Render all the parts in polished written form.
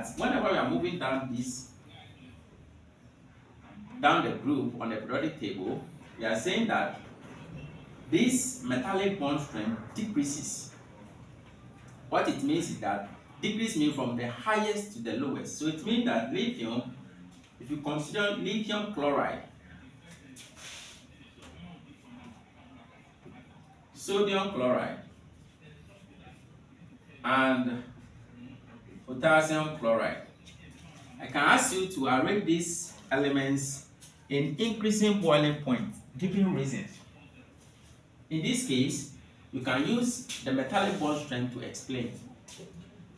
that whenever we are moving down the group on the periodic table, we are saying that this metallic bond strength decreases. What it means is that decrease means from the highest to the lowest. So it means that lithium, if you consider lithium chloride, sodium chloride, and potassium chloride, I can ask you to arrange these elements in increasing boiling point, giving reasons. In this case, you can use the metallic bond strength to explain.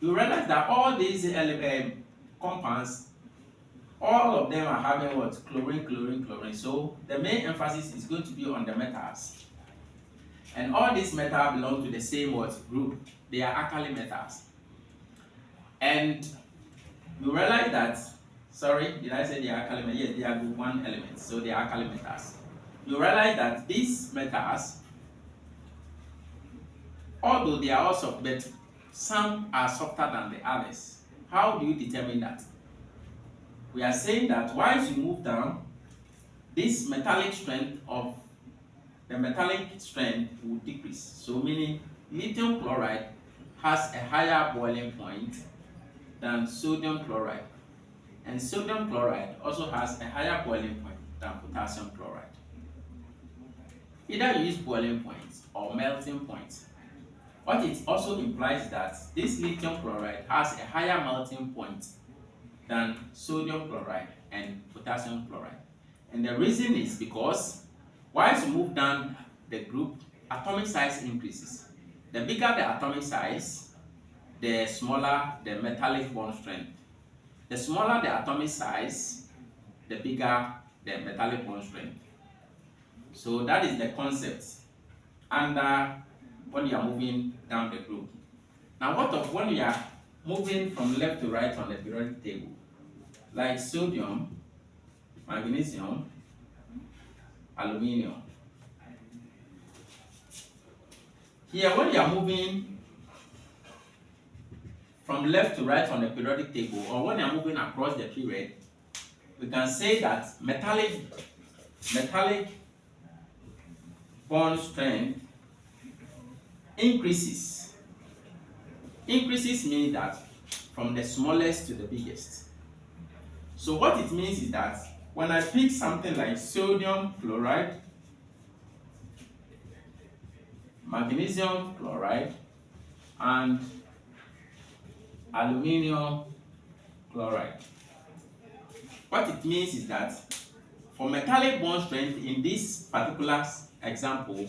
You realize that all these compounds, all of them are having what? Chlorine, chlorine, chlorine. So the main emphasis is going to be on the metals. And all these metals belong to the same group. They are alkali metals. And you realize that, sorry, did I say they are alkali metals? Yes, they are group 1 elements, so they are alkali metals. You realize that these metals, although they are all soft, but some are softer than the others. How do you determine that? We are saying that once you move down, this metallic strength will decrease. So meaning lithium chloride has a higher boiling point than sodium chloride. And sodium chloride also has a higher boiling point than potassium chloride. Either you use boiling points or melting points. What it also implies that this lithium chloride has a higher melting point than sodium chloride and potassium chloride. And the reason is because once you move down the group, atomic size increases. The bigger the atomic size, the smaller the metallic bond strength. The smaller the atomic size, the bigger the metallic bond strength. So that is the concept under when you are moving down the group. Now what of when you are moving from left to right on the periodic table? Like sodium, magnesium, aluminium. Here when you are moving from left to right on the periodic table, or when you are moving across the period, we can say that metallic bond strength increases. Increases means that from the smallest to the biggest. So what it means is that when I pick something like sodium chloride, magnesium chloride, and aluminium chloride, what it means is that for metallic bond strength in this particular example,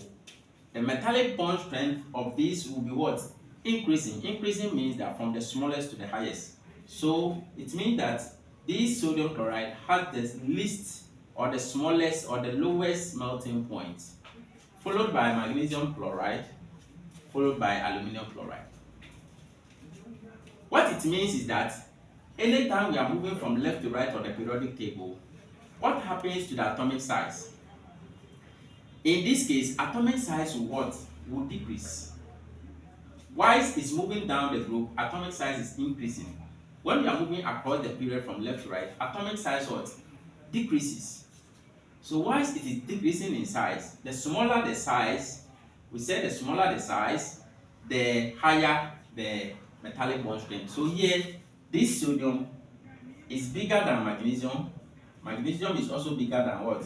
the metallic bond strength of these will be what? Increasing. Increasing means that from the smallest to the highest. So it means that this sodium chloride has the least or the smallest or the lowest melting point, followed by magnesium chloride, followed by aluminum chloride. What it means is that anytime we are moving from left to right on the periodic table, what happens to the atomic size? In this case, atomic size will decrease. Whilst it's moving down the group, atomic size is increasing. When we are moving across the period from left to right, atomic size decreases. So whilst it is decreasing in size, the smaller the size, we said the smaller the size, the higher the metallic bond strength. So here, this sodium is bigger than magnesium. Magnesium is also bigger than what?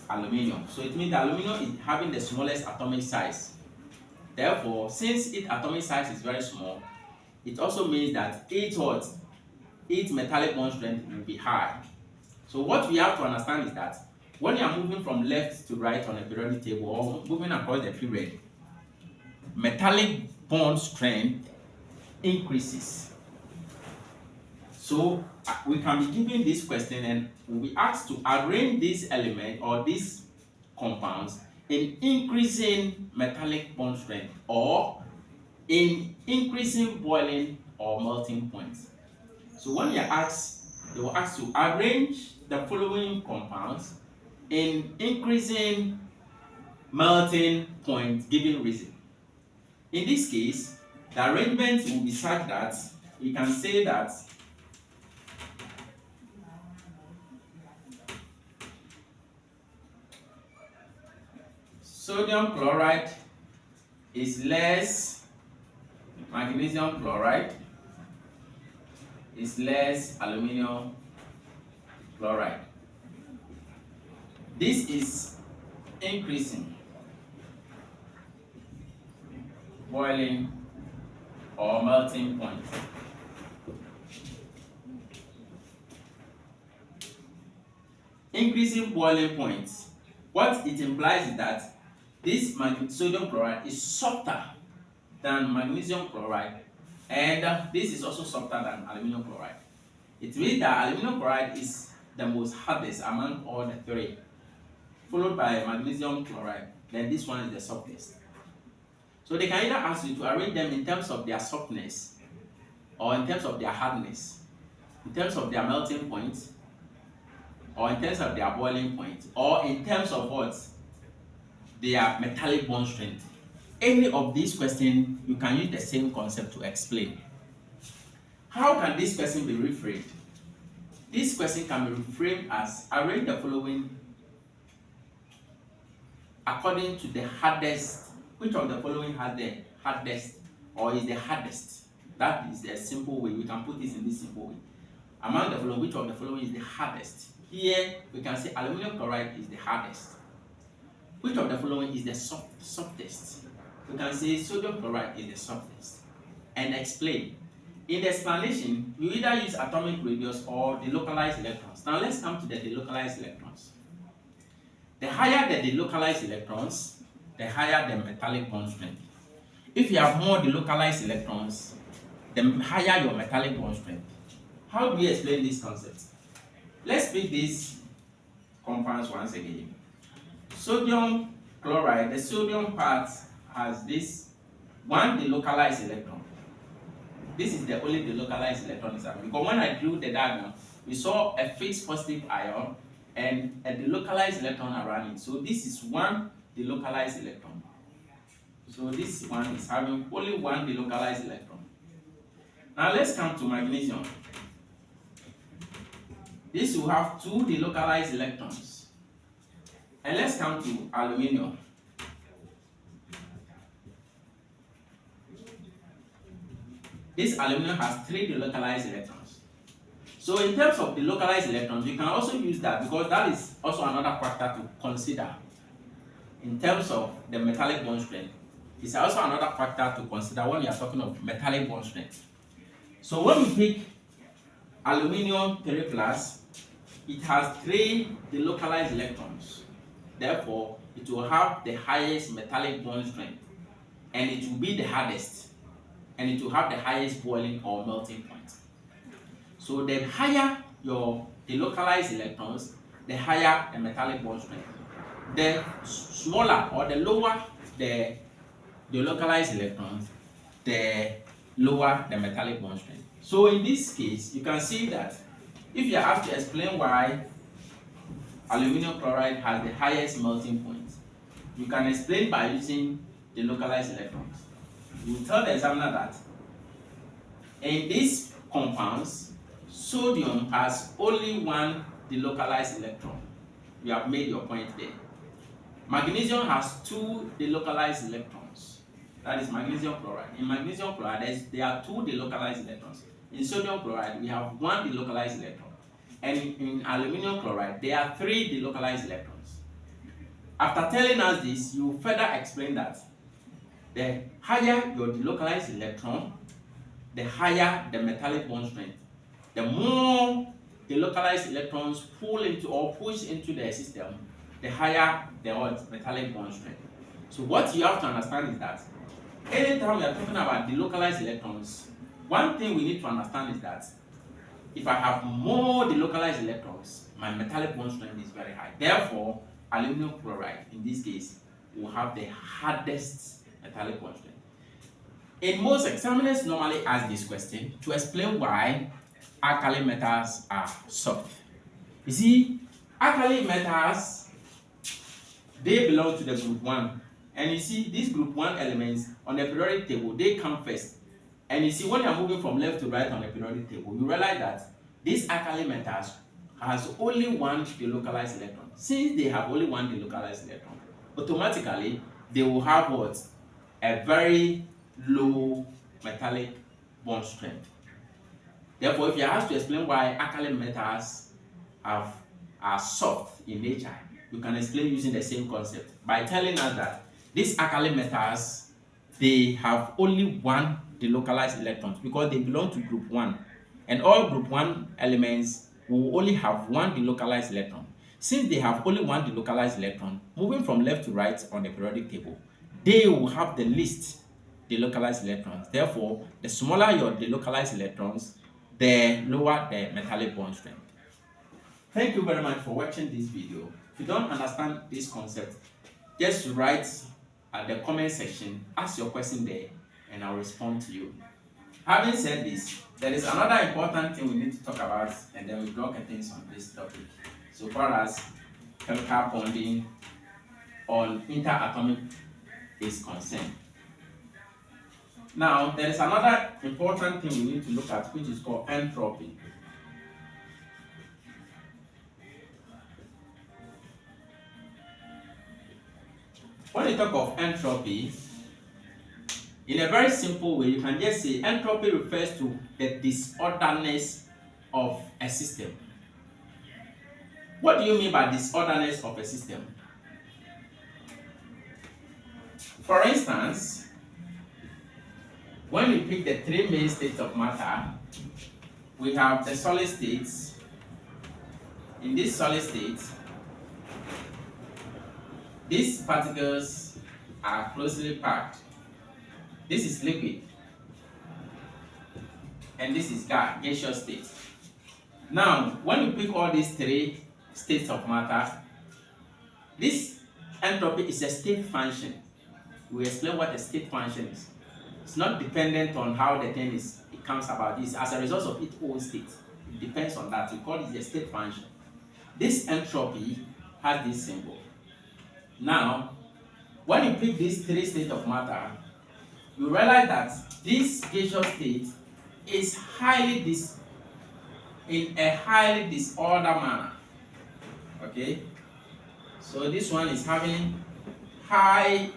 Aluminium. So it means that aluminium is having the smallest atomic size. Therefore, since its atomic size is very small, it also means that its metallic bond strength will be high. So what we have to understand is that when you are moving from left to right on a periodic table or moving across the period, metallic bond strength increases. So we can be given this question and we'll be asked to arrange this element or these compounds in increasing metallic bond strength or in increasing boiling or melting points. So when you're asked, they will ask to arrange the following compounds in increasing melting point given reason. In this case, the arrangement will be such that we can say that sodium chloride is less magnesium chloride is less aluminum chloride. This is increasing boiling or melting point. Increasing boiling point, what it implies is that this sodium chloride is softer than magnesium chloride, and this is also softer than aluminum chloride. It means that aluminum chloride is the most hardest among all the three, followed by magnesium chloride, then this one is the softest. So they can either ask you to arrange them in terms of their softness, or in terms of their hardness, in terms of their melting point, or in terms of their boiling point, or in terms of what? Their metallic bond strength. Any of these questions, you can use the same concept to explain. How can this question be reframed? This question can be reframed as arrange the following according to the hardest. Which of the following has the hardest or is the hardest? That is the simple way. We can put this in this simple way. Among the following, which of the following is the hardest? Here we can say aluminum chloride is the hardest. Which of the following is the softest? We can say sodium chloride is the softest. And explain. In the explanation, you either use atomic radius or delocalized electrons. Now let's come to the delocalized electrons. The higher the delocalized electrons, the higher the metallic bond strength. If you have more delocalized electrons, the higher your metallic bond strength. How do we explain this concept? Let's pick these compounds once again. Sodium chloride, the sodium part has this one delocalized electron. This is the only delocalized electron inside. Because when I drew the diagram, we saw a fixed positive ion and a delocalized electron around it. So this is one delocalized electron. So this one is having only one delocalized electron. Now let's come to magnesium. This will have two delocalized electrons. And let's come to aluminum. This aluminum has three delocalized electrons. So in terms of delocalized electrons, you can also use that because that is also another factor to consider. In terms of the metallic bond strength, it's also another factor to consider when you are talking of metallic bond strength. So when we pick aluminum 3+, it has three delocalized electrons. Therefore, it will have the highest metallic bond strength, and it will be the hardest, and it will have the highest boiling or melting point. So the higher your delocalized electrons, the higher the metallic bond strength. The smaller or the lower the delocalized electrons, the lower the metallic bond strength. So in this case, you can see that if you have to explain why aluminum chloride has the highest melting point, you can explain by using delocalized electrons. You tell the examiner that in these compounds, sodium has only one delocalized electron. You have made your point there. Magnesium has two delocalized electrons. That is magnesium chloride. In magnesium chloride, there are two delocalized electrons. In sodium chloride, we have one delocalized electron. And in aluminum chloride, there are three delocalized electrons. After telling us this, you further explain that the higher your delocalized electron, the higher the metallic bond strength. The more delocalized electrons pull into or push into the system, the higher the metallic bond strength. So what you have to understand is that anytime we are talking about delocalized electrons, one thing we need to understand is that if I have more delocalized electrons, my metallic bond strength is very high. Therefore, aluminum chloride, in this case, will have the hardest metallic bond strength. In most examiners normally ask this question to explain why alkali metals are soft. You see, alkali metals, they belong to the group 1. And you see, these group 1 elements on the periodic table, they come first. And you see, when you're moving from left to right on the periodic table, you realize that this alkali metals has only one delocalized electron. Since they have only one delocalized electron, automatically they will have what? A very low metallic bond strength. Therefore, if you are asked to explain why alkali metals are soft in nature, you can explain using the same concept by telling us that these alkali metals, they have only one delocalized electrons because they belong to group 1, and all group 1 elements will only have one delocalized electron. Since they have only one delocalized electron, moving from left to right on the periodic table, they will have the least delocalized electrons. Therefore, the smaller your delocalized electrons, the lower the metallic bond strength. Thank you very much for watching this video. If you don't understand this concept, just write at the comment section, ask your question there, and I'll respond to you. Having said this, there is another important thing we need to talk about, and then we draw curtains on this topic. So far as chemical bonding on interatomic is concerned. Now, there is another important thing we need to look at, which is called entropy. When you talk of entropy, in a very simple way, you can just say entropy refers to the disorderness of a system. What do you mean by disorderness of a system? For instance, when we pick the three main states of matter, we have the solid states. In this solid state, these particles are closely packed. This is liquid, and this is gaseous state. Now, when you pick all these three states of matter, this entropy is a state function. We explain what a state function is. It's not dependent on how the thing is, it comes about. It's as a result of its own state. It depends on that. We call it a state function. This entropy has this symbol. Now, when you pick these three states of matter, you realize that this gaseous state is in a highly disordered manner. Okay? So this one is having high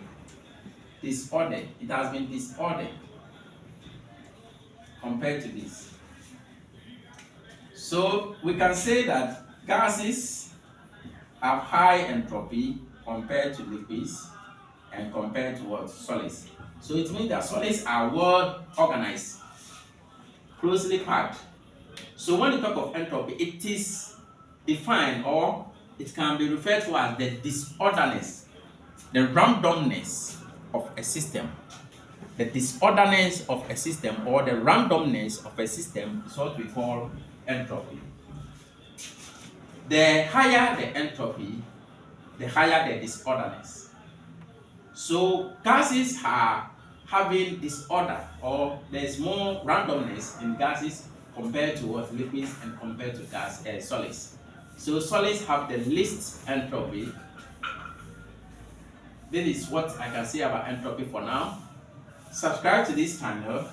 disorder. It has been disordered compared to this. So we can say that gases have high entropy compared to liquids and compared to what? Solids. So it means that solids are well organized, closely packed. So when you talk of entropy, it is defined, or it can be referred to as the disorderness, the randomness of a system. The disorderness of a system, or the randomness of a system, is what we call entropy. The higher the entropy, the higher the disorderness. So gases are having disorder, or there's more randomness in gases compared to what? Liquids, and compared to solids. So solids have the least entropy. This is what I can say about entropy for now. Subscribe to this channel,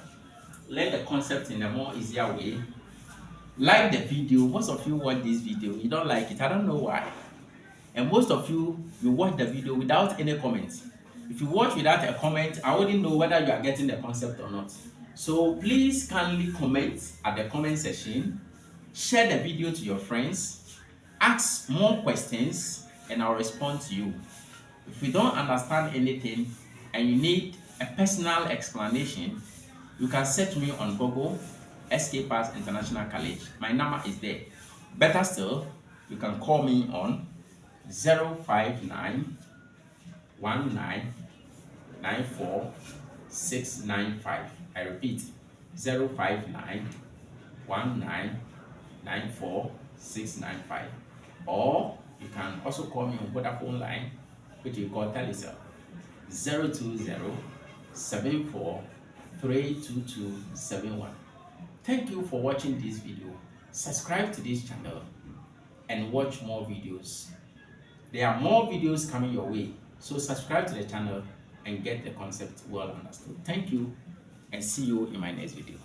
learn the concept in a more easier way. Like the video. Most of you watch this video, you don't like it, I don't know why. And most of you watch the video without any comments. If you watch without a comment, I wouldn't know whether you are getting the concept or not. So please kindly comment at the comment section, share the video to your friends, ask more questions, and I'll respond to you. If you don't understand anything and you need a personal explanation, you can search me on Google, SK Pass International College. My number is there. Better still, you can call me on 059 1994 695. I repeat, 059 1994 695. Or you can also call me on Vodafone line, which you call Telecel, 020 74 32271. Thank you for watching this video. Subscribe to this channel and watch more videos. There are more videos coming your way, so subscribe to the channel and get the concept well understood. Thank you. and see you in my next video.